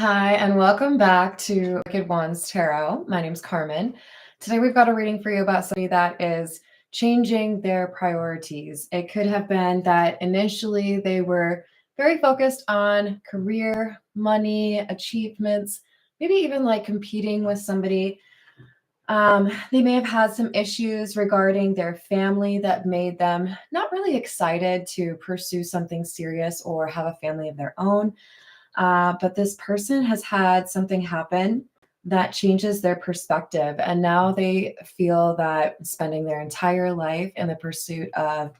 Hi, and welcome back to Wicked Ones Tarot. My name's Carmen. Today we've got a reading for you about somebody that is changing their priorities. It could have been that initially they were very focused on career, money, achievements, maybe even like competing with somebody. They may have had some issues regarding their family that made them not really excited to pursue something serious or have a family of their own. But this person has had something happen that changes their perspective. And now they feel that spending their entire life in the pursuit of,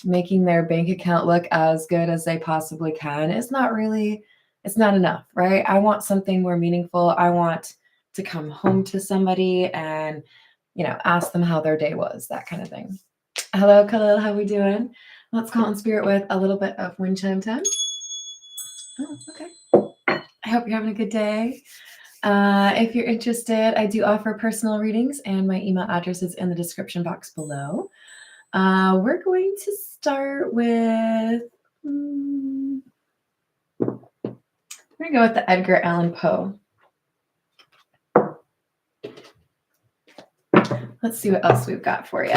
making their bank account look as good as they possibly can is not really, it's not enough, right? I want something more meaningful. I want to come home to somebody and, ask them how their day was, that kind of thing. Hello, Khalil. How we doing? Let's call in spirit with a little bit of wind chime time. Oh, okay. I hope you're having a good day. If you're interested, I do offer personal readings, and my email address is in the description box below. We're going to start with, we're going to go with the Edgar Allan Poe. Let's see what else we've got for you.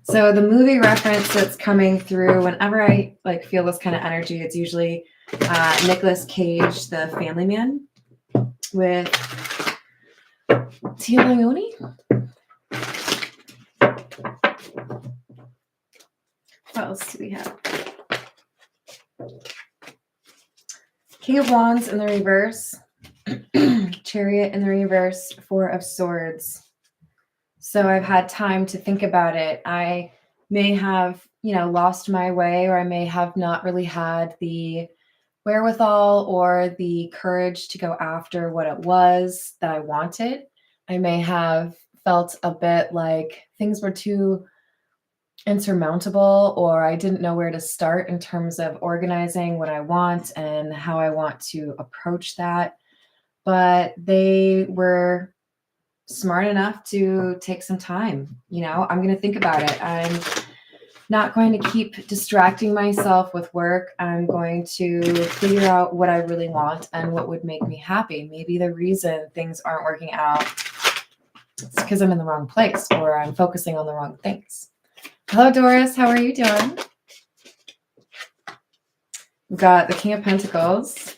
So the movie reference that's coming through whenever I feel this kind of energy, it's usually Nicolas Cage, The Family Man, with Tia Leone. What else do we have? King of Wands in the reverse, Chariot in the reverse, Four of Swords. So I've had time to think about it. I may have, lost my way, or I may have not really had the wherewithal or the courage to go after what it was that I wanted. I may have felt a bit like things were too insurmountable, or I didn't know where to start in terms of organizing what I want and how I want to approach that. But they were smart enough to take some time. I'm going to think about it. I'm not going to keep distracting myself with work. I'm going to figure out what I really want and what would make me happy. Maybe the reason things aren't working out is because I'm in the wrong place, or I'm focusing on the wrong things. Hello, Doris. How are you doing? We've got the King of Pentacles,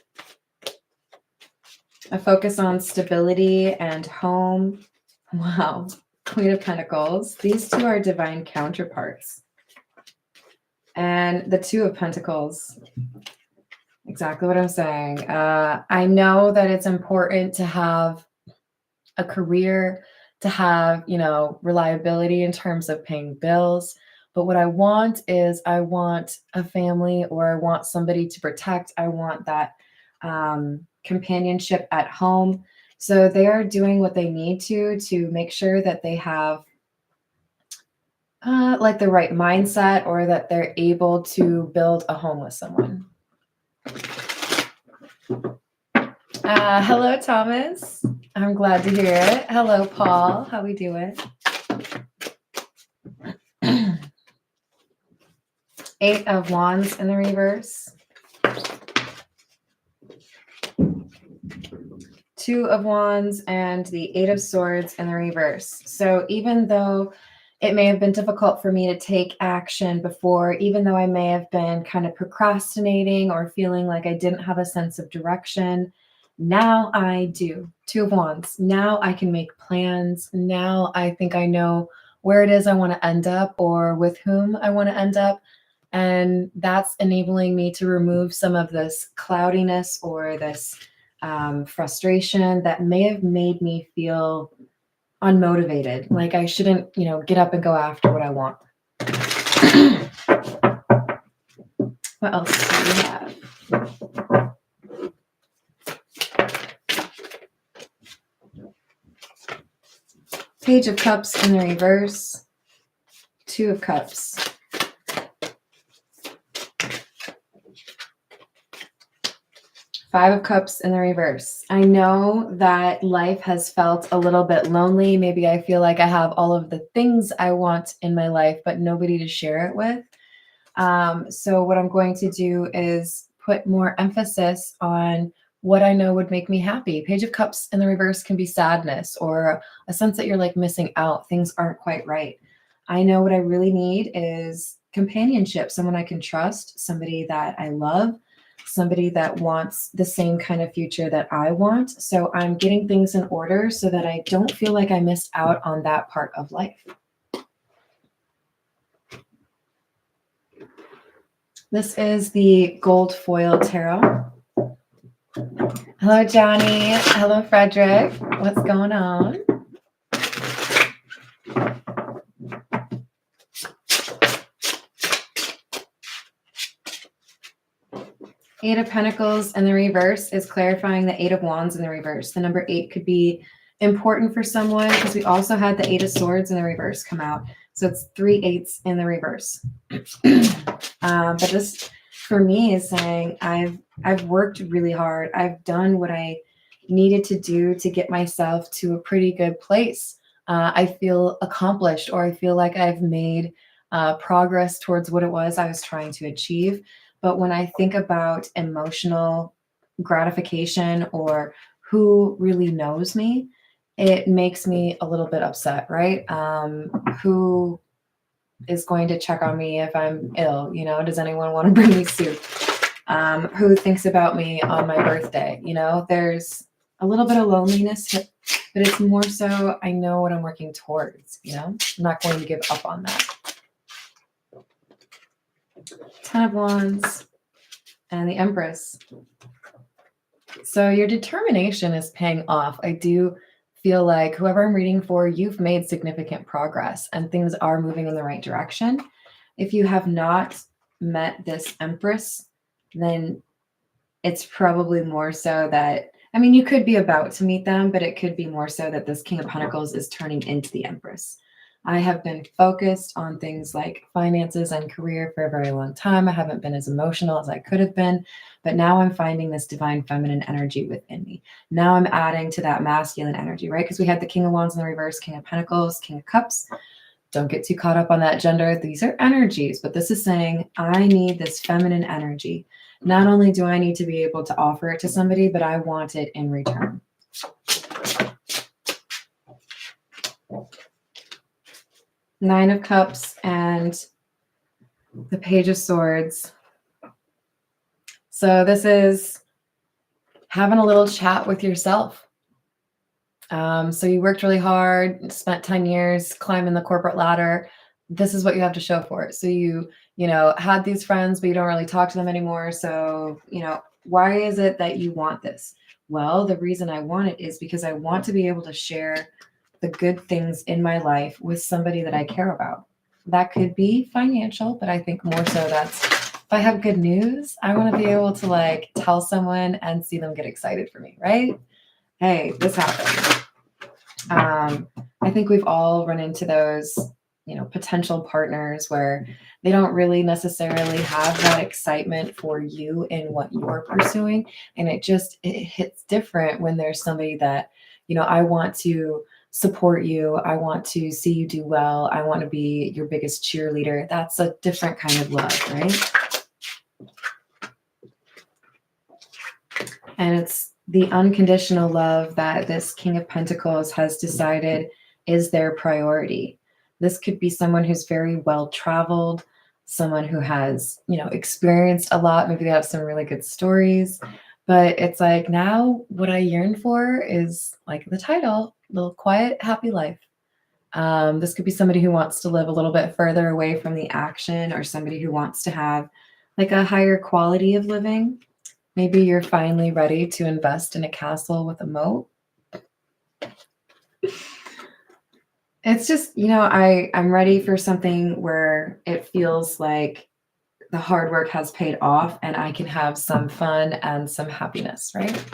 a focus on stability and home. Wow. Queen of Pentacles. These two are divine counterparts. And the Two of Pentacles. Exactly what I'm saying. I know that it's important to have a career, to have, reliability in terms of paying bills. But what I want is I want a family, or I want somebody to protect. I want that companionship at home. So they are doing what they need to make sure that they have the right mindset, or that they're able to build a home with someone. Hello, Thomas. I'm glad to hear it. Hello, Paul. How we doing? Eight of Wands in the reverse. Two of Wands and the Eight of Swords in the reverse. So even though it may have been difficult for me to take action before, even though I may have been kind of procrastinating or feeling like I didn't have a sense of direction, now I do. Two of Wands. Now I can make plans. Now I think I know where it is I want to end up, or with whom I want to end up. And that's enabling me to remove some of this cloudiness or this frustration that may have made me feel unmotivated, like I shouldn't, get up and go after what I want. What else do we have? Page of Cups in the reverse. Two of Cups. Five of Cups in the reverse. I know that life has felt a little bit lonely. Maybe I feel like I have all of the things I want in my life, but nobody to share it with. So what I'm going to do is put more emphasis on what I know would make me happy. Page of Cups in the reverse can be sadness or a sense that you're like missing out. Things aren't quite right. I know what I really need is companionship, someone I can trust, somebody that I love, somebody that wants the same kind of future that I want. So I'm getting things in order so that I don't feel like I missed out on that part of life. This is the Gold Foil Tarot. Hello, Johnny. Hello, Frederick. What's going on? Eight of Pentacles in the reverse is clarifying the Eight of Wands in the reverse. The number 8 could be important for someone because we also had the Eight of Swords in the reverse come out. So it's 3 8s in the reverse. But this, for me, is saying I've worked really hard. I've done what I needed to do to get myself to a pretty good place. I feel accomplished, or I feel like I've made progress towards what it was I was trying to achieve. But when I think about emotional gratification or who really knows me, it makes me a little bit upset, right? Who is going to check on me if I'm ill? You know, does anyone want to bring me soup? Who thinks about me on my birthday? You know, there's a little bit of loneliness, but it's more so I know what I'm working towards, you know? I'm not going to give up on that. 10 of Wands and the Empress. So your determination is paying off. I do feel like whoever I'm reading for, you've made significant progress and things are moving in the right direction. If you have not met this Empress, then it's probably more so that, I mean, you could be about to meet them, but it could be more so that this King of Pentacles is turning into the Empress. I have been focused on things like finances and career for a very long time. I haven't been as emotional as I could have been, but now I'm finding this divine feminine energy within me. Now I'm adding to that masculine energy, right? Because we had the King of Wands in the reverse, King of Pentacles, King of Cups. Don't get too caught up on that gender. These are energies, but this is saying I need this feminine energy. Not only do I need to be able to offer it to somebody, but I want it in return. Nine of Cups and the Page of Swords. So this is having a little chat with yourself. So you worked really hard, spent 10 years climbing the corporate ladder. This is what you have to show for it. So you know, had these friends, but you don't really talk to them anymore. So, you know, why is it that you want this? Well, the reason I want it is because I want to be able to share the good things in my life with somebody that I care about. That could be financial, but I think more so that's if I have good news, I want to be able to like tell someone and see them get excited for me, right? Hey, this happened. I think we've all run into those, you know, potential partners where they don't really necessarily have that excitement for you in what you're pursuing. And it hits different when there's somebody that, you know, I want to support you. I want to see you do well. I want to be your biggest cheerleader. That's a different kind of love, right? And it's the unconditional love that this King of Pentacles has decided is their priority. This could be someone who's very well traveled, someone who has, you know, experienced a lot. Maybe they have some really good stories, but it's like now what I yearn for is like the title, little quiet, happy life. This could be somebody who wants to live a little bit further away from the action, or somebody who wants to have like a higher quality of living. Maybe you're finally ready to invest in a castle with a moat. It's just, you know, I'm ready for something where it feels like the hard work has paid off and I can have some fun and some happiness, right?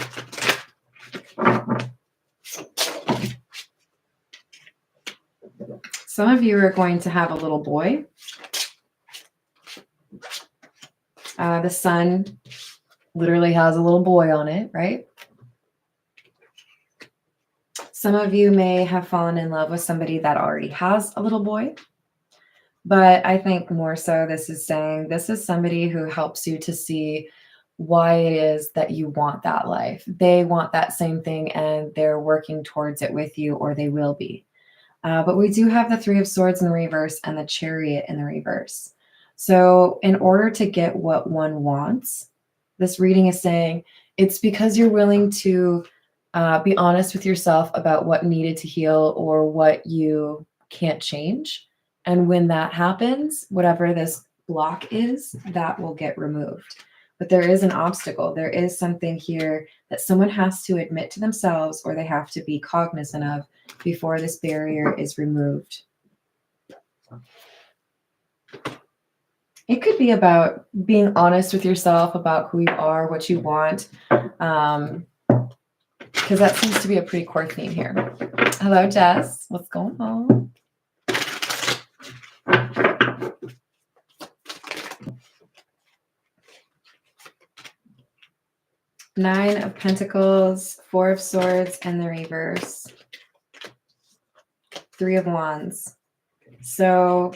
Some of you are going to have a little boy. The sun literally has a little boy on it, right? Some of you may have fallen in love with somebody that already has a little boy, but I think more so this is saying this is somebody who helps you to see why it is that you want that life. They want that same thing and they're working towards it with you, or they will be. But we do have the Three of Swords in the reverse and the Chariot in the reverse. So in order to get what one wants, this reading is saying it's because you're willing to be honest with yourself about what needed to heal or what you can't change. And when that happens, whatever this block is, that will get removed. But there is an obstacle. There is something here that someone has to admit to themselves, or they have to be cognizant of before this barrier is removed. It could be about being honest with yourself about who you are, what you want, because that seems to be a pretty core theme here. Hello, Jess. What's going on? Nine of Pentacles, Four of Swords, and the reverse. Three of Wands. So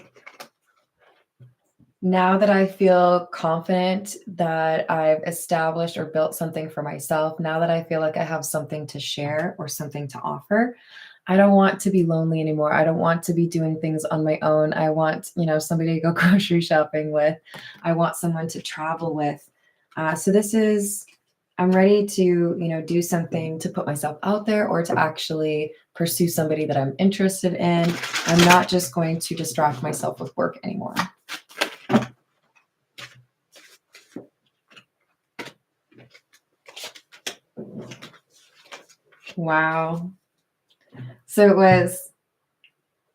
now that I feel confident that I've established or built something for myself, now that I feel like I have something to share or something to offer, I don't want to be lonely anymore. I don't want to be doing things on my own. I want, somebody to go grocery shopping with. I want someone to travel with. So this is, I'm ready to, do something to put myself out there or to actually pursue somebody that I'm interested in. I'm not just going to distract myself with work anymore. Wow. So it was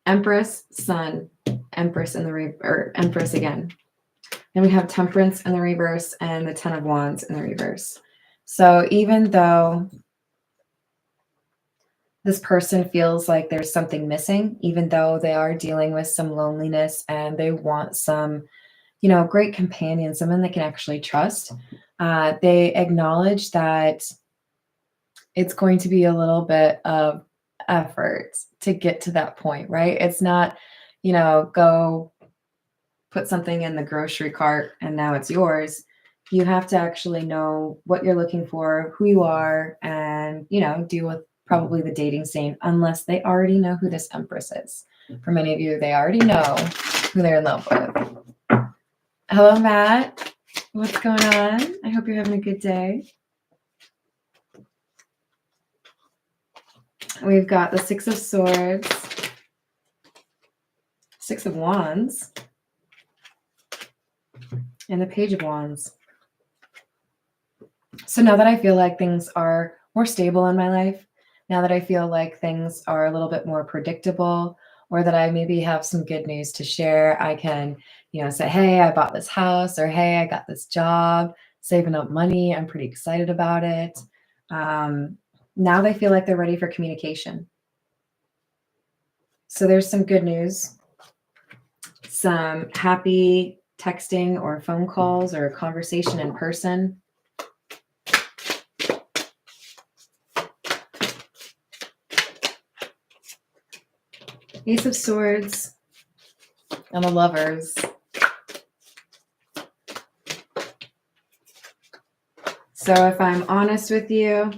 Empress, Sun, Empress in the or Empress again. Then we have Temperance in the reverse and the Ten of Wands in the reverse. So even though this person feels like there's something missing, even though they are dealing with some loneliness and they want some, great companion, someone they can actually trust, they acknowledge that it's going to be a little bit of effort to get to that point, right? It's not, go put something in the grocery cart and now it's yours. You have to actually know what you're looking for, who you are, and, deal with probably the dating scene, unless they already know who this Empress is. For many of you, they already know who they're in love with. Hello, Matt. What's going on? I hope you're having a good day. We've got the Six of Swords, Six of Wands, and the Page of Wands. So now that I feel like things are more stable in my life, now that I feel like things are a little bit more predictable, or that I maybe have some good news to share, I can, say, hey, I bought this house, or hey, I got this job, saving up money. I'm pretty excited about it. Now they feel like they're ready for communication. So there's some good news, some happy texting or phone calls or conversation in person. Ace of Swords and the Lovers. So if I'm honest with you,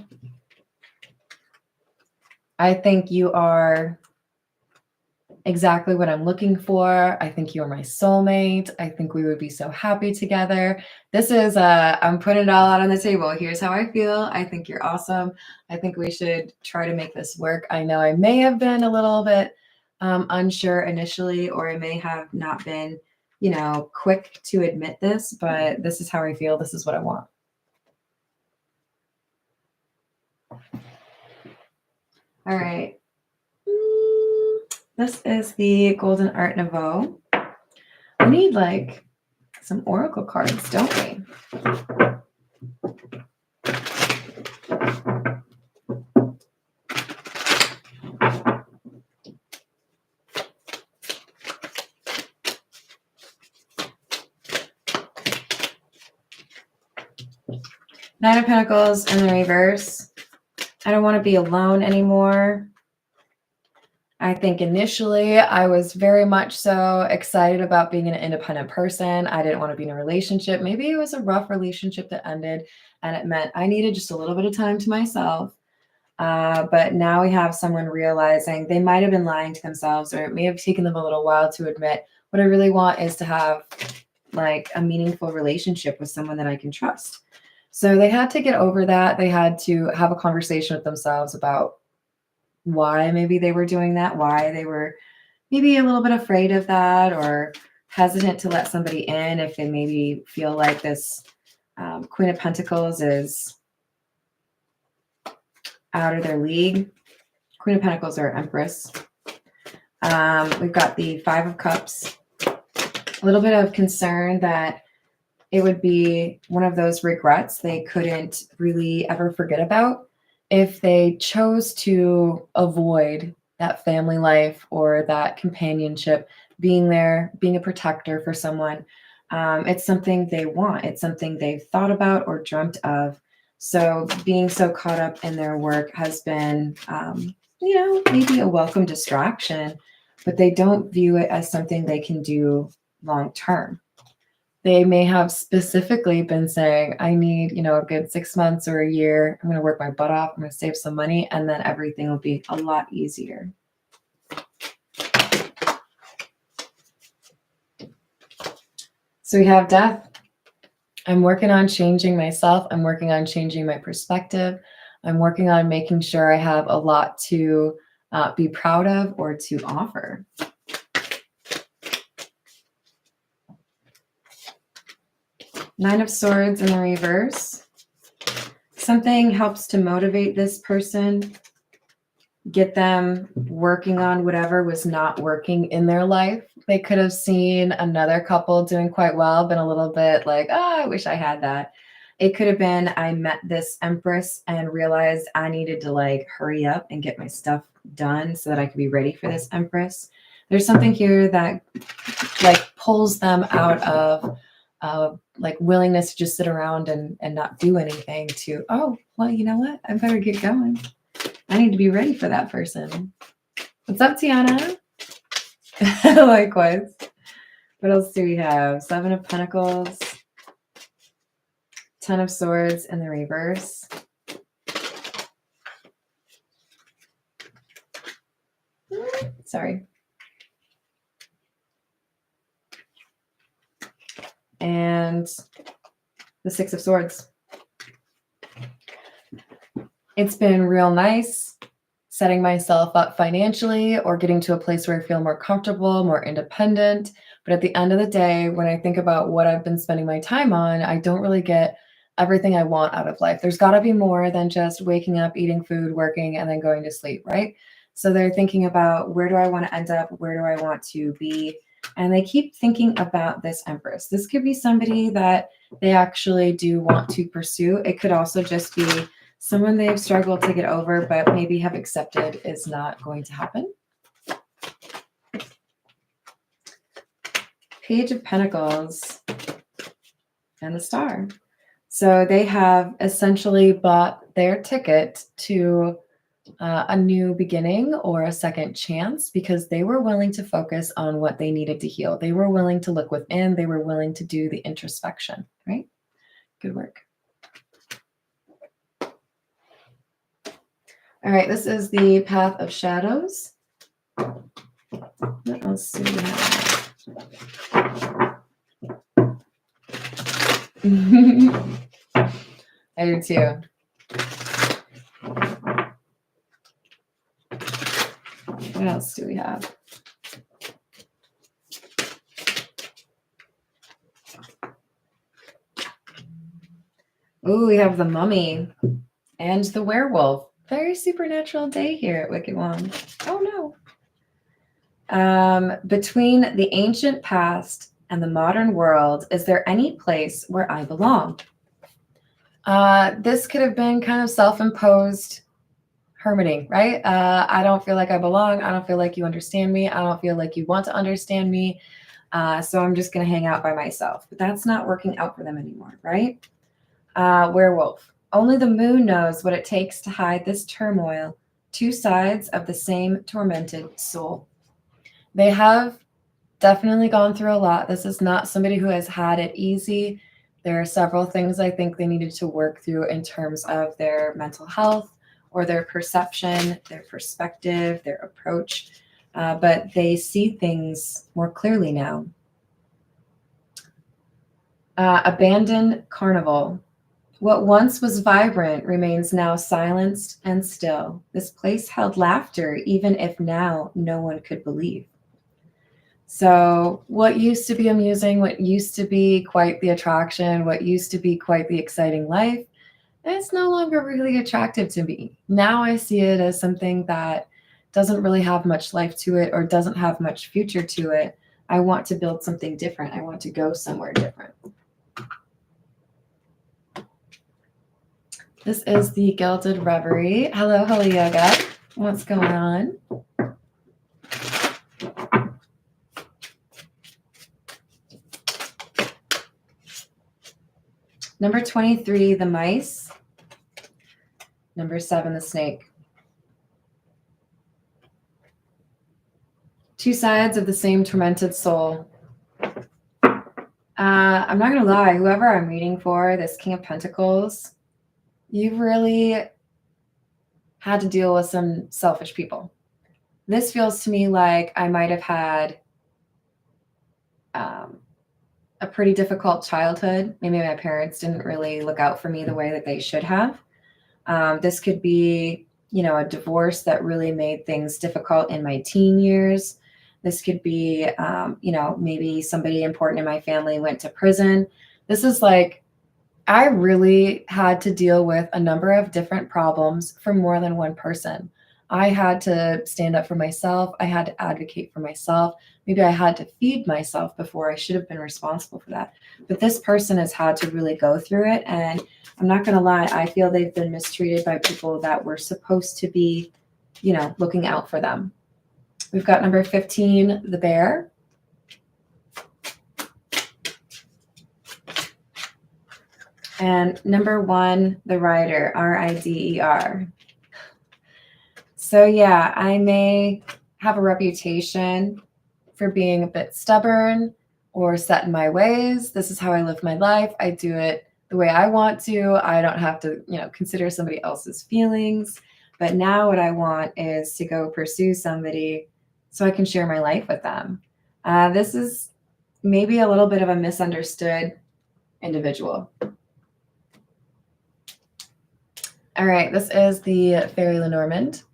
I think you are exactly what I'm looking for. I think you're my soulmate. I think we would be so happy together. This is, I'm putting it all out on the table. Here's how I feel. I think you're awesome. I think we should try to make this work. I know I may have been a little bit unsure initially, or I may have not been, quick to admit this, but this is how I feel. This is what I want. All right. This is the Golden Art Nouveau. We need like some oracle cards, don't we? Nine of Pentacles in the reverse. I don't want to be alone anymore. I think initially I was very much so excited about being an independent person. I didn't want to be in a relationship. Maybe it was a rough relationship that ended and it meant I needed just a little bit of time to myself. But now we have someone realizing they might have been lying to themselves, or it may have taken them a little while to admit what I really want is to have like a meaningful relationship with someone that I can trust. So they had to get over that. They had to have a conversation with themselves about why maybe they were doing that, why they were maybe a little bit afraid of that or hesitant to let somebody in if they maybe feel like this Queen of Pentacles is out of their league. Queen of Pentacles or Empress. We've got the Five of Cups. A little bit of concern that it would be one of those regrets they couldn't really ever forget about if they chose to avoid that family life or that companionship, being there, being a protector for someone. It's something they want. It's something they've thought about or dreamt of. So being so caught up in their work has been, maybe a welcome distraction, but they don't view it as something they can do long term. They may have specifically been saying, I need, a good 6 months or a year. I'm going to work my butt off. I'm going to save some money, and then everything will be a lot easier. So we have Death. I'm working on changing myself. I'm working on changing my perspective. I'm working on making sure I have a lot to be proud of or to offer. Nine of Swords in the reverse. Something helps to motivate this person, get them working on whatever was not working in their life. They could have seen another couple doing quite well, been a little bit like, I wish I had that. It could have been, I met this Empress and realized I needed to hurry up and get my stuff done so that I could be ready for this Empress. There's something here that pulls them out of willingness to just sit around and not do anything to, oh, well, you know what? I better get going. I need to be ready for that person. What's up, Tiana? Likewise. What else do we have? Seven of Pentacles. Ten of Swords in the reverse. Sorry. And the Six of Swords. It's been real nice setting myself up financially or getting to a place where I feel more comfortable, more independent. But at the end of the day, when I think about what I've been spending my time on, I don't really get everything I want out of life. There's got to be more than just waking up, eating food, working, and then going to sleep, right? So they're thinking about, where do I want to end up? Where do I want to be? And they keep thinking about this Empress. This could be somebody that they actually do want to pursue. It could also just be someone they've struggled to get over, but maybe have accepted is not going to happen. Page of Pentacles and the Star. So they have essentially bought their ticket to a new beginning or a second chance because they were willing to focus on what they needed to heal. They were willing to look within. They were willing to do the introspection, right? Good work. All right, this is the Path of Shadows. What else do we have? I do too. What else do we have? Oh, we have the Mummy and the Werewolf. Very supernatural day here at Wicked Wand. Oh no. Between the ancient past and the modern world, is there any place where I belong? This could have been kind of self-imposed hermiting, right? I don't feel like I belong. I don't feel like you understand me. I don't feel like you want to understand me. So I'm just going to hang out by myself. But that's not working out for them anymore, right? Werewolf. Only the moon knows what it takes to hide this turmoil, two sides of the same tormented soul. They have definitely gone through a lot. This is not somebody who has had it easy. There are several things I think they needed to work through in terms of their mental health or their perception, their perspective, their approach, but they see things more clearly now. Abandoned carnival. What once was vibrant remains now silenced and still. This place held laughter, even if now no one could believe. So what used to be amusing, what used to be quite the attraction, what used to be quite the exciting life, it's no longer really attractive to me. Now I see it as something that doesn't really have much life to it or doesn't have much future to it. I want to build something different. I want to go somewhere different. This is the Gilded Reverie. Hello, Holy Yoga. What's going on? Number 23, the mice. Number 7, the snake. Two sides of the same tormented soul. I'm not going to lie, whoever I'm reading for, this King of Pentacles, you've really had to deal with some selfish people. This feels to me like I might have had a pretty difficult childhood. Maybe my parents didn't really look out for me the way that they should have. This could be, a divorce that really made things difficult in my teen years. This could be, maybe somebody important in my family went to prison. This is like, I really had to deal with a number of different problems for more than one person. I had to stand up for myself. I had to advocate for myself. Maybe I had to feed myself before I should have been responsible for that. But this person has had to really go through it. And I'm not going to lie, I feel they've been mistreated by people that were supposed to be, looking out for them. We've got number 15, the bear. And number 1, the rider, R-I-D-E-R. So yeah, I may have a reputation for being a bit stubborn or set in my ways. This is how I live my life. I do it the way I want to. I don't have to, consider somebody else's feelings. But now what I want is to go pursue somebody so I can share my life with them. This is maybe a little bit of a misunderstood individual. All right, this is the Fairy Lenormand.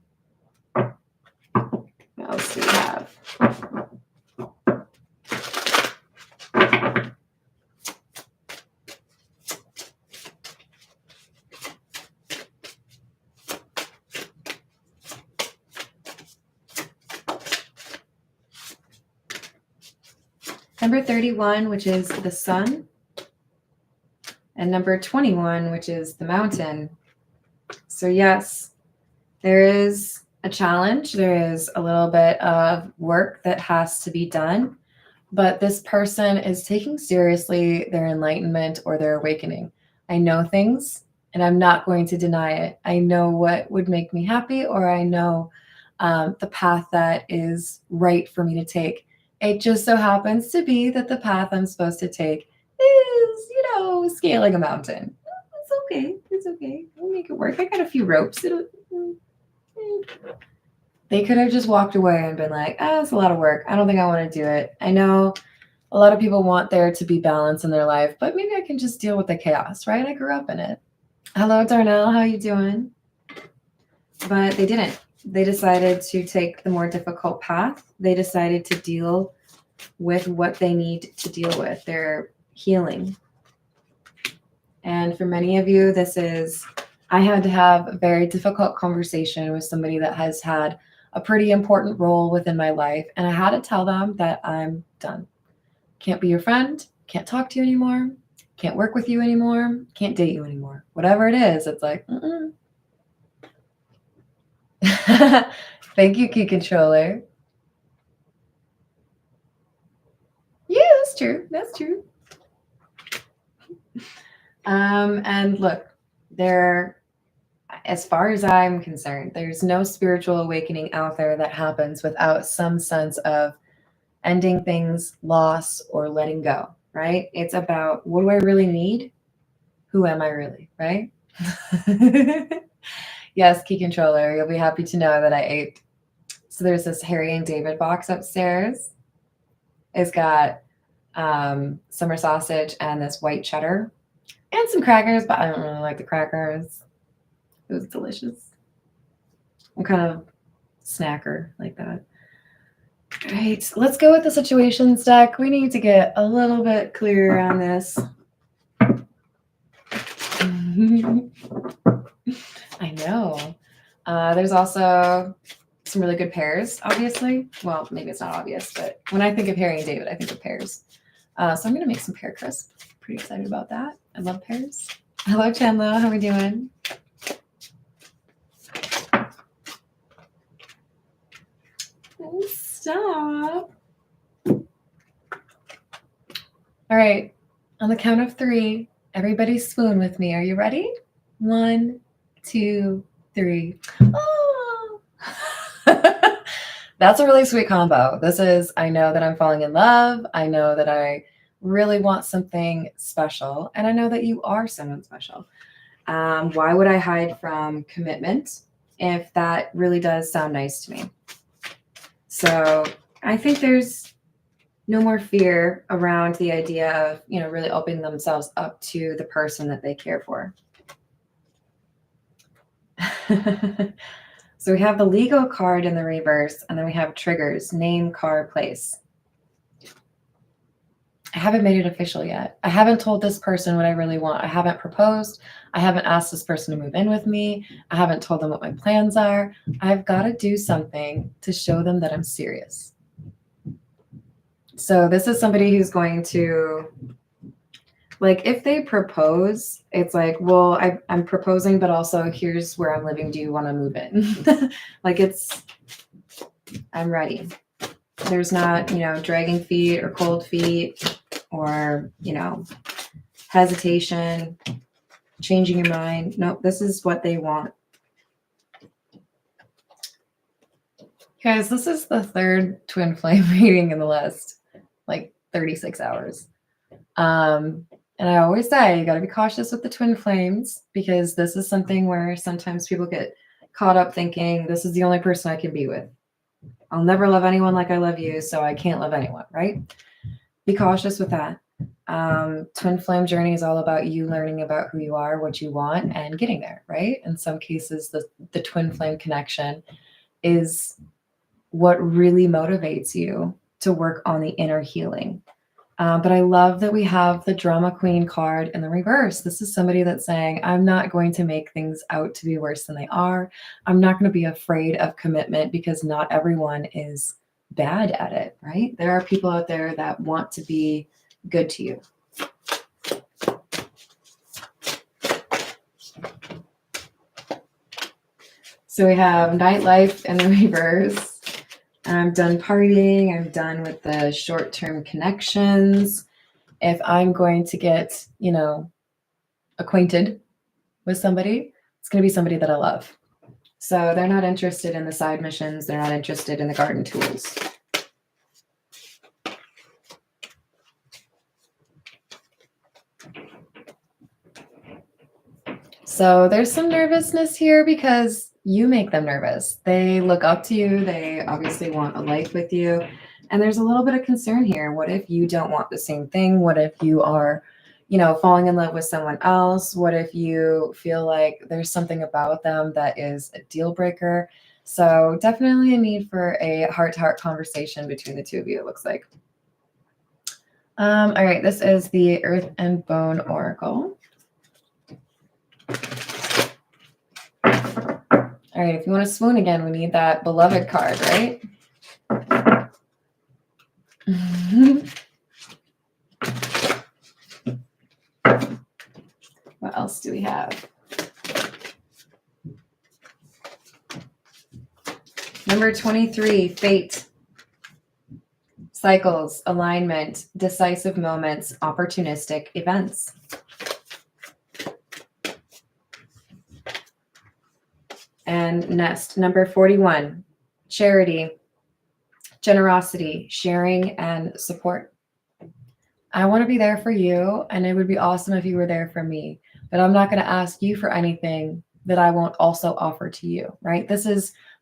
What else do we have? Number 31, which is the sun, and number 21, which is the mountain. So yes, there is a challenge. There is a little bit of work that has to be done, but this person is taking seriously their enlightenment or their awakening. I know things and I'm not going to deny it. I know what would make me happy, or I know the path that is right for me to take. It just so happens to be that the path I'm supposed to take is, scaling a mountain. It's okay. It's okay. We'll make it work. I got a few ropes. They could have just walked away and been like, it's a lot of work. I don't think I want to do it. I know a lot of people want there to be balance in their life, but maybe I can just deal with the chaos, right? I grew up in it. Hello, Darnell. How you doing? But they didn't. They decided to take the more difficult path. They decided to deal with what they need to deal with, their healing. And for many of you, this is, I had to have a very difficult conversation with somebody that has had a pretty important role within my life. And I had to tell them that I'm done. Can't be your friend. Can't talk to you anymore. Can't work with you anymore. Can't date you anymore. Whatever it is, it's like, Thank you, Key Controller. Yeah, that's true. That's true. And look, as far as I'm concerned, there's no spiritual awakening out there that happens without some sense of ending things, loss, or letting go, right? It's about, what do I really need? Who am I really, right? Yes, Key Controller, you'll be happy to know that I ate. So there's this Harry and David box upstairs. It's got summer sausage and this white cheddar and some crackers, but I don't really like the crackers. It was delicious. I'm kind of snacker like that. All right, let's go with the situations deck. We need to get a little bit clearer on this. I know. There's also some really good pairs, obviously. Well, maybe it's not obvious, but when I think of Harry and David, I think of pairs. So I'm going to make some pear crisp. Pretty excited about that. I love pears. Hello, Chandler. How are we doing? Oh, stop. All right. On the count of 3, everybody swoon with me. Are you ready? 1, 2, 3. Oh. That's a really sweet combo. This is, I know that I'm falling in love. I know that I really want something special. And I know that you are someone special. Why would I hide from commitment if that really does sound nice to me? So I think there's no more fear around the idea of, really opening themselves up to the person that they care for. So we have the Lego card in the reverse, and then we have triggers, name, car, place. I haven't made it official yet. I haven't told this person what I really want. I haven't proposed. I haven't asked this person to move in with me. I haven't told them what my plans are. I've got to do something to show them that I'm serious. So this is somebody who's going to, like, if they propose, it's like, well, I'm proposing, but also here's where I'm living. Do you want to move in? Like, I'm ready. There's not, dragging feet or cold feet or, hesitation, changing your mind. Nope, this is what they want. Guys, this is the 3rd twin flame reading in the last, 36 hours. And I always say, you got to be cautious with the twin flames, because this is something where sometimes people get caught up thinking this is the only person I can be with. I'll never love anyone like I love you, so I can't love anyone, right? Be cautious with that. Twin flame journey is all about you learning about who you are, what you want, and getting there, right? In some cases, the twin flame connection is what really motivates you to work on the inner healing. But I love that we have the drama queen card in the reverse. This is somebody that's saying, I'm not going to make things out to be worse than they are. I'm not going to be afraid of commitment, because not everyone is bad at it, right? There are people out there that want to be good to you. So we have nightlife in the reverse. I'm done partying. I'm done with the short-term connections. If I'm going to get, acquainted with somebody, it's going to be somebody that I love. So they're not interested in the side missions. They're not interested in the garden tools. So there's some nervousness here because you make them nervous. They look up to you. They obviously want a life with you. And there's a little bit of concern here. What if you don't want the same thing? What if you are, falling in love with someone else? What if you feel like there's something about them that is a deal breaker? So definitely a need for a heart-to-heart conversation between the two of you, it looks like. All right, this is the Earth and Bone Oracle. All right, if you want to swoon again, we need that beloved card, right? What else do we have? Number 23, fate. Cycles, alignment, decisive moments, opportunistic events. And next, number 41, charity, generosity, sharing, and support. I want to be there for you, and it would be awesome if you were there for me, but I'm not going to ask you for anything that I won't also offer to you, right?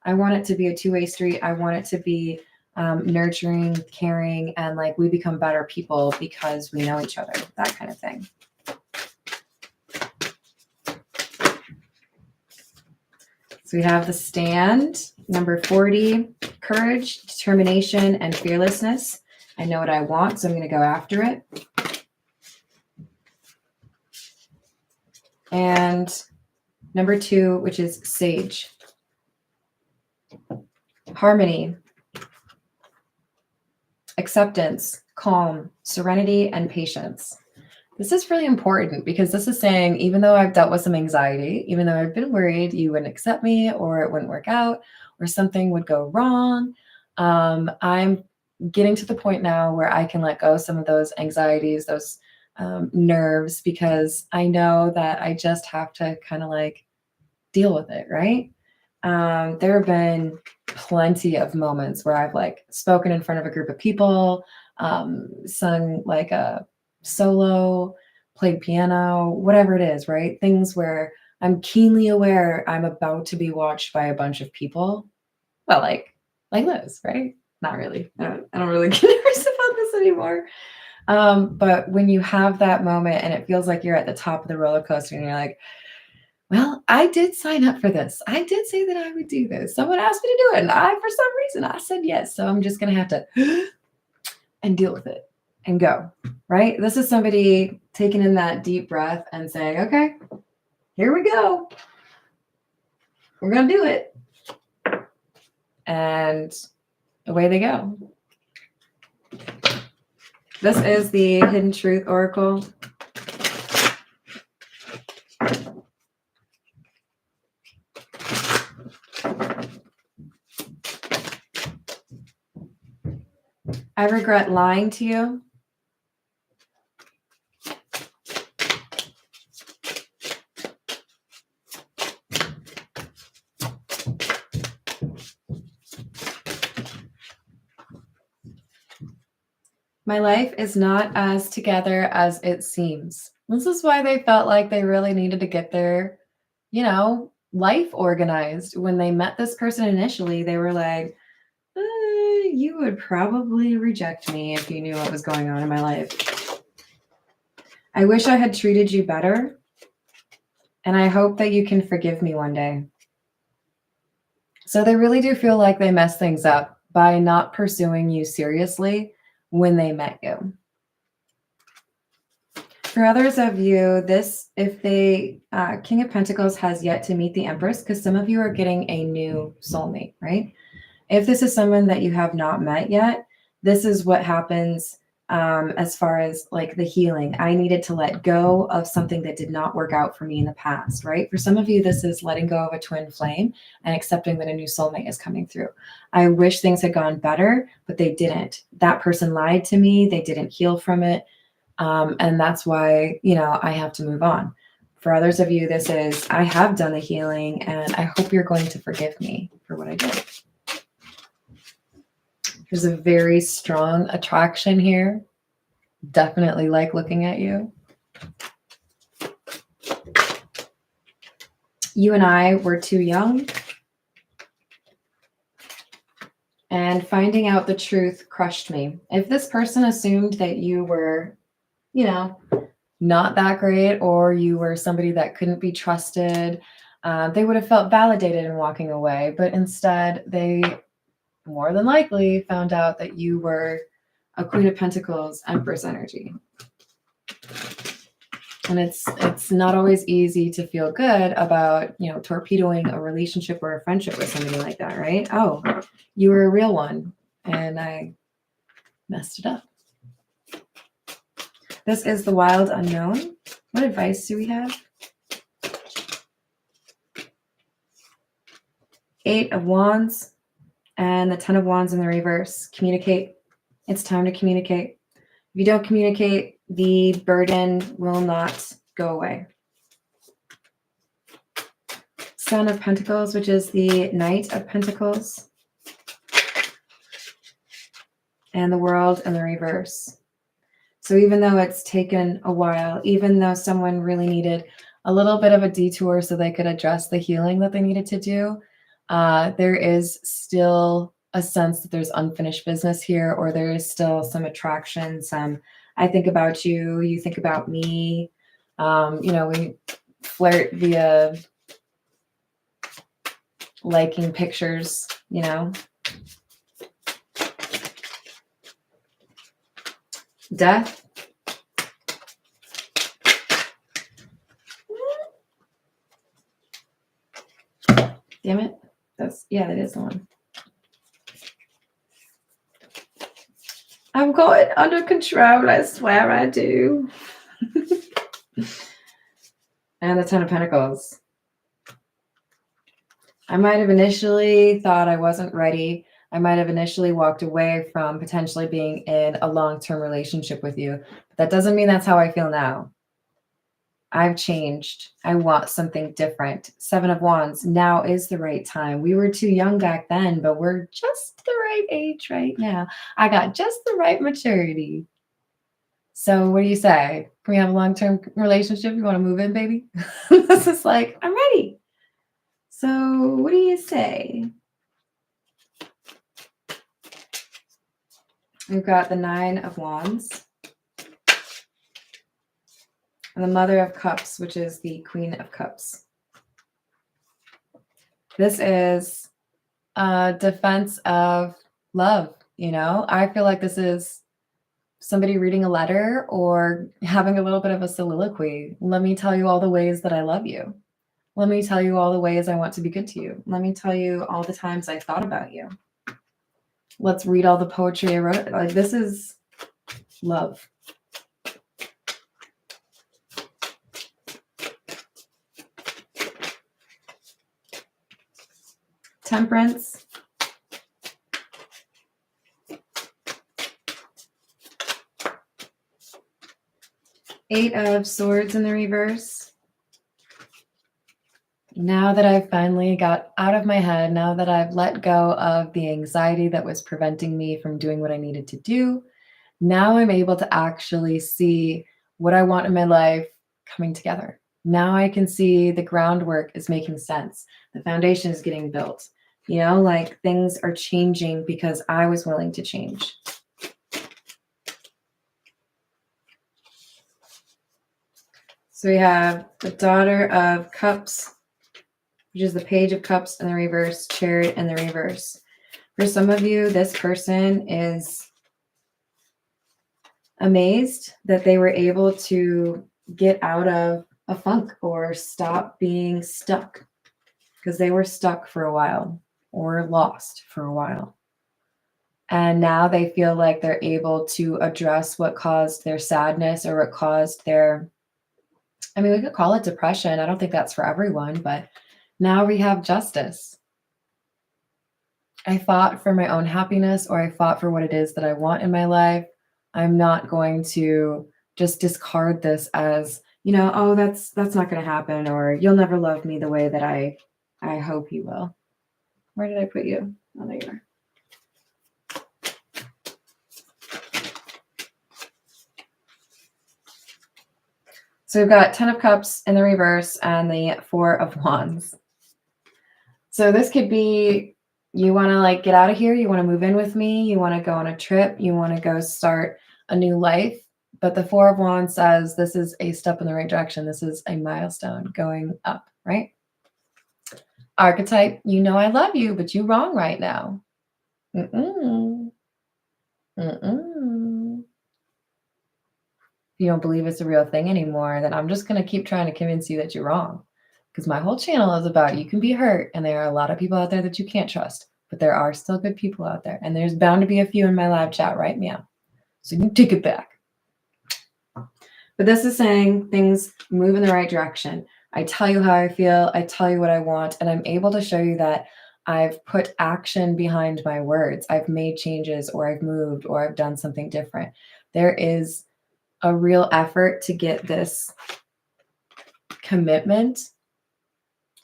I want it to be a two-way street. I want it to be nurturing, caring, and like we become better people because we know each other, that kind of thing. So we have the stand, number 40, courage, determination, and fearlessness. I know what I want, so I'm going to go after it. And number 2, which is sage, harmony, acceptance, calm, serenity, and patience. This is really important because this is saying, even though I've dealt with some anxiety, even though I've been worried you wouldn't accept me or it wouldn't work out or something would go wrong, I'm getting to the point now where I can let go of some of those anxieties, those nerves, because I know that I just have to kind of like deal with it, right? There have been plenty of moments where I've like spoken in front of a group of people, sung like a solo, played piano, whatever it is, right? Things where I'm keenly aware I'm about to be watched by a bunch of people. Well, like Liz, right? Not really. I don't really get nervous about this anymore. But when you have that moment and it feels like you're at the top of the roller coaster and you're like, well, I did sign up for this. I did say that I would do this. Someone asked me to do it. And for some reason, I said yes. So I'm just going to have to and deal with it and go, right? This is somebody taking in that deep breath and saying, okay, here we go. We're going to do it. And away they go. This is the Hidden Truth Oracle. I regret lying to you. My life is not as together as it seems. This is why they felt like they really needed to get their, life organized. When they met this person initially, they were like, you would probably reject me if you knew what was going on in my life. I wish I had treated you better, and I hope that you can forgive me one day. So they really do feel like they messed things up by not pursuing you seriously when they met you. For others of you, King of Pentacles has yet to meet the Empress, because some of you are getting a new soulmate, right? If this is someone that you have not met yet, this is what happens as far as like the healing. I needed to let go of something that did not work out for me in the past, right? For some of you, this is letting go of a twin flame and accepting that a new soulmate is coming through. I wish things had gone better, but they didn't. That person lied to me. They didn't heal from it. And that's why, I have to move on. For others of you, this is, I have done the healing and I hope you're going to forgive me for what I did. There's a very strong attraction here. Definitely like looking at you. You and I were too young. And finding out the truth crushed me. If this person assumed that you were, not that great, or you were somebody that couldn't be trusted, they would have felt validated in walking away. But instead, they more than likely found out that you were a Queen of Pentacles, Empress energy. And it's not always easy to feel good about, torpedoing a relationship or a friendship with somebody like that, right? Oh, you were a real one and I messed it up. This is the Wild Unknown. What advice do we have? 8 of Wands and the 10 of Wands in the reverse. Communicate. It's time to communicate. If you don't communicate, the burden will not go away. Son of Pentacles, which is the Knight of Pentacles. And the World in the reverse. So even though it's taken a while, even though someone really needed a little bit of a detour so they could address the healing that they needed to do, there is still a sense that there's unfinished business here, or there is still some attraction, some I think about you, you think about me. You know, we flirt via liking pictures, you know. Death. Damn it. That is the one. I've got it under control, I swear I do. And the Ten of Pentacles. I might have initially thought I wasn't ready. I might have initially walked away from potentially being in a long-term relationship with you. But that doesn't mean that's how I feel now. I've changed. I want something different. Seven of Wands. Now is the right time. We were too young back then, but we're just the right age right now. I got just the right maturity. So what do you say? Can we have a long-term relationship? You want to move in, baby? This is like, I'm ready. So what do you say? We've got the Nine of Wands. And the Mother of Cups, which is the Queen of Cups. This is a defense of love, you know? I feel like this is somebody reading a letter or having a little bit of a soliloquy. Let me tell you all the ways that I love you. Let me tell you all the ways I want to be good to you. Let me tell you all the times I thought about you. Let's read all the poetry I wrote. Like, this is love. Temperance. Eight of Swords in the reverse. Now that I've finally got out of my head, now that I've let go of the anxiety that was preventing me from doing what I needed to do, now I'm able to actually see what I want in my life coming together. Now I can see the groundwork is making sense. The foundation is getting built. You know, like things are changing because I was willing to change. So we have the Daughter of Cups, which is the Page of Cups in the reverse, Chariot in the reverse. For some of you, this person is amazed that they were able to get out of a funk or stop being stuck, because they were stuck for a while or lost for a while. And now they feel like they're able to address what caused their sadness or what caused their, I mean, we could call it depression. I don't think that's for everyone, but now we have justice. I fought for my own happiness, or I fought for what it is that I want in my life. I'm not going to just discard this as, you know, oh, that's not going to happen, or you'll never love me the way that I hope you will. Where did I put you? Oh, there you are. So we've got Ten of Cups in the reverse and the Four of Wands. So this could be, you want to like get out of here. You want to move in with me. You want to go on a trip. You want to go start a new life. But the Four of Wands says this is a step in the right direction. This is a milestone going up, right? Archetype, you know I love you, but you're wrong right now. Mm-mm. Mm-mm. If you don't believe it's a real thing anymore, then I'm just going to keep trying to convince you that you're wrong. Because my whole channel is about you can be hurt, and there are a lot of people out there that you can't trust. But there are still good people out there. And there's bound to be a few in my live chat right now. So you take it back. But this is saying things move in the right direction. I tell you how I feel. I tell you what I want. And I'm able to show you that I've put action behind my words. I've made changes, or I've moved, or I've done something different. There is a real effort to get this commitment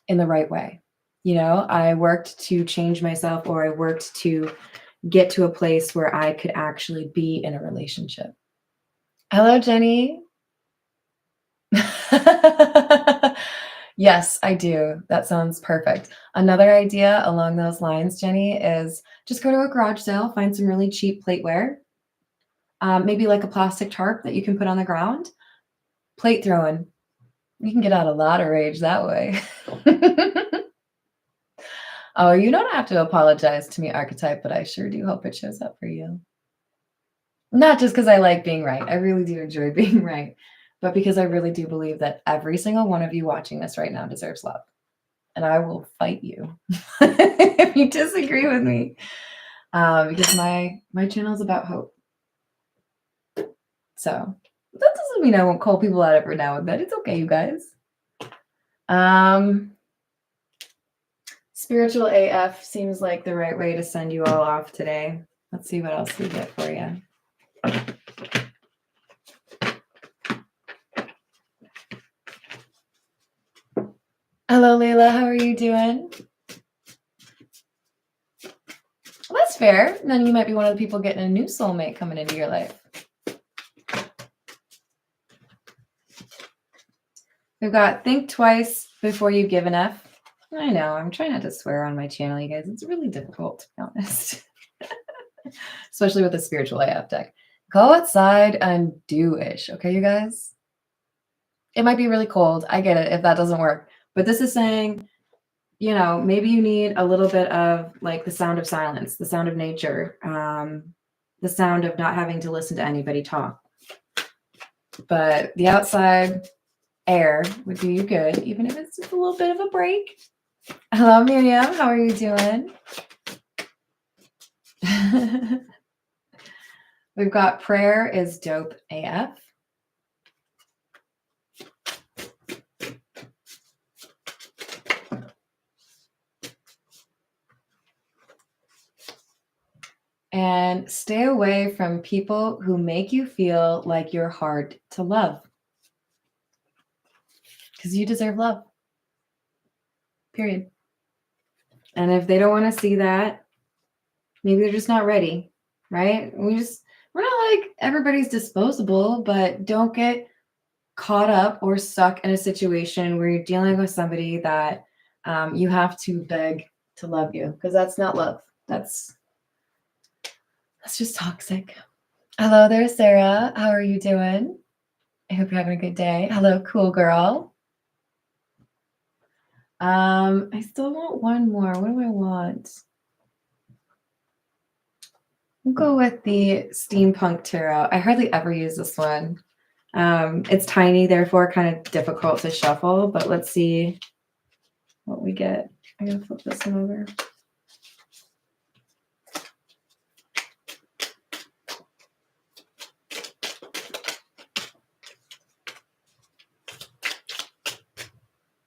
in the right way. You know, I worked to change myself, or I worked to get to a place where I could actually be in a relationship. Hello, Jenny. Yes, I do. That sounds perfect. Another idea along those lines, Jenny, is just go to a garage sale, find some really cheap plateware, maybe like a plastic tarp that you can put on the ground. Plate throwing. You can get out a lot of rage that way. Oh, you don't have to apologize to me, archetype, but I sure do hope it shows up for you. Not just because I like being right. I really do enjoy being right, but because I really do believe that every single one of you watching this right now deserves love. And I will fight you if you disagree with me, because my channel is about hope. So that doesn't mean I won't call people out every now and then. It's okay, you guys. Spiritual AF seems like the right way to send you all off today. Let's see what else we get for you. Hello, Layla. How are you doing? Well, that's fair. Then you might be one of the people getting a new soulmate coming into your life. We've got think twice before you give an F. I know. I'm trying not to swear on my channel, you guys. It's really difficult, to be honest. Especially with the spiritual AF deck. Go outside and do-ish, okay, you guys? It might be really cold. I get it if that doesn't work. But this is saying, you know, maybe you need a little bit of like the sound of silence, the sound of nature, the sound of not having to listen to anybody talk. But the outside air would do you good, even if it's just a little bit of a break. Hello, Miriam. How are you doing? We've got prayer is dope AF. And stay away from people who make you feel like you're hard to love. Because you deserve love. Period. And if they don't want to see that, maybe they're just not ready, right? We're not like everybody's disposable, but don't get caught up or stuck in a situation where you're dealing with somebody that you have to beg to love you, because that's not love. That's just toxic. Hello there, Sarah. How are you doing? I hope you're having a good day. Hello, cool girl. I still want one more. What do I want? We'll go with the Steampunk Tarot. I hardly ever use this one. It's tiny, therefore kind of difficult to shuffle, but let's see what we get. I'm going to flip this one over.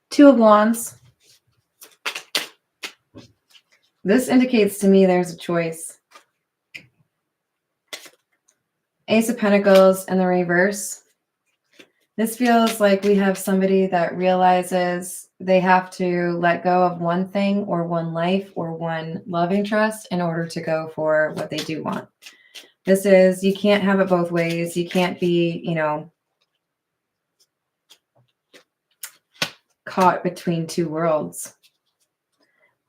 Two of Wands. This indicates to me there's a choice. Ace of Pentacles in the reverse. This feels like we have somebody that realizes they have to let go of one thing or one life or one love interest in order to go for what they do want. This is, you can't have it both ways. You can't be, you know, caught between two worlds.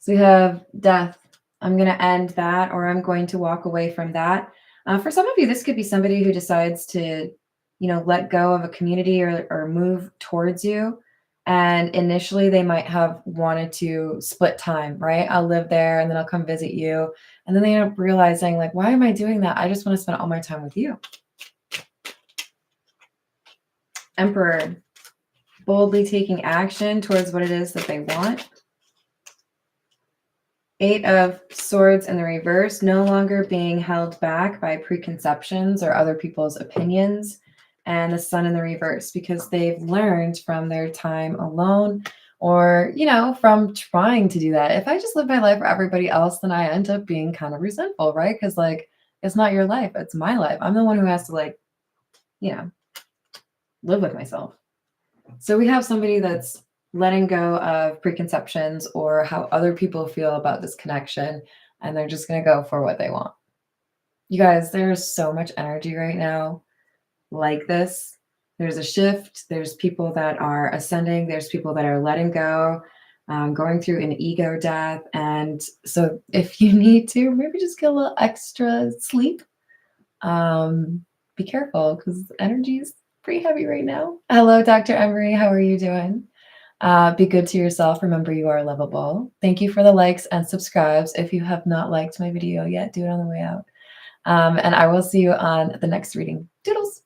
So we have death. I'm going to end that, or I'm going to walk away from that. For some of you, this could be somebody who decides to, you know, let go of a community or move towards you. And initially they might have wanted to split time, right? I'll live there and then I'll come visit you. And then they end up realizing, like, why am I doing that? I just want to spend all my time with you. Emperor, boldly taking action towards what it is that they want. Eight of Swords in the reverse, no longer being held back by preconceptions or other people's opinions. And the Sun in the reverse, because they've learned from their time alone, or, you know, from trying to do that. If I just live my life for everybody else, then I end up being kind of resentful, right? Because, like, it's not your life, it's my life. I'm the one who has to, like, you know, live with myself. So we have somebody that's letting go of preconceptions or how other people feel about this connection, and they're just going to go for what they want. You guys, there's so much energy right now like this. There's a shift. There's people that are ascending. There's people that are letting go, going through an ego death. And so if you need to, maybe just get a little extra sleep. Be careful because energy is pretty heavy right now. Hello, Dr. Emery. How are you doing? Be good to yourself. Remember, you are lovable. Thank you for the likes and subscribes. If you have not liked my video yet, do it on the way out. And I will see you on the next reading. Doodles.